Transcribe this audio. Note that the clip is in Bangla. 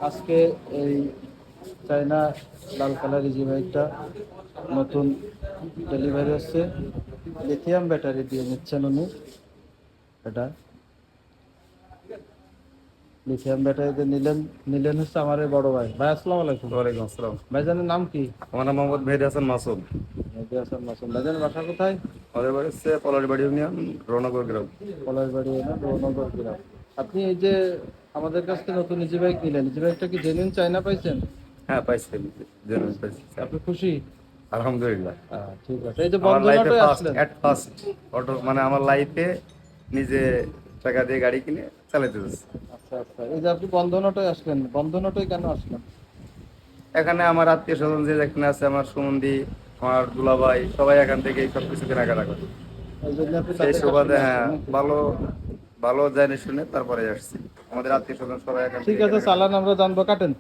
আজকে এই চায়না লাল কালার ইজি বাইকটা নতুন ডেলিভারি হচ্ছে, লিথিয়াম ব্যাটারি দিয়ে নিচ্ছেন উনি। এটা লিথিয়াম ব্যাটারিতে নিলেন হচ্ছে আমার এই বড় ভাই। ভাই আসসালামু আলাইকুম। ওয়ালাইকুম আসসালাম। ভাইজানের নাম কি? আমার নাম মোহাম্মদ মেহেদী হাসান মাসুদ। মেহেদী হাসান মাসুম। ভাইজানের বাসা কোথায়? আমাদের বাড়ি হচ্ছে পলাশবাড়ি ইউনিয়ন, রৌনগর গ্রাম। পলাশবাড়ি না রৌনগর গ্রাম। আপনি এই যে আমাদের কাছ থেকে নতুন ইজি বাইক নিলেন, ইজি বাইকটা কি জেনুইন চায়না পাইছেন? হ্যাঁ, পাইছি, জেনুইন পাইছি। আপনি খুশি? আলহামদুলিল্লাহ। ঠিক আছে। এই যে আমার লাইফে বন্ধনাটায় ফার্স্ট আসলেন। ফার্স্ট অটো, মানে আমার লাইফে নিজে টাকা দিয়ে গাড়ি কিনে চালাতে যাচ্ছি। আচ্ছা আচ্ছা, এই যে আপনি বন্ধনাটায় আসলেন, বন্ধনাটায় কেন আসলেন? এখানে আমার আত্মীয় স্বজন যে যেখানে আছে, আমার সুমন্দি, আমার দুলাভাই, সবাই এখান থেকে সব কিছু কেনাকাটা করে। এই জন্য আপনি সেই তাদের কাছে সুবাদে হ্যাঁ, আসলেন নাকি? ভালো ভালো জানি শুনে তারপরে আসছি। আমাদের আত্মীয় স্বজন সবাই এখান ঠিক থেকে আছে, কেনাকাটা চালান, আমরা জানবো, কাটেন।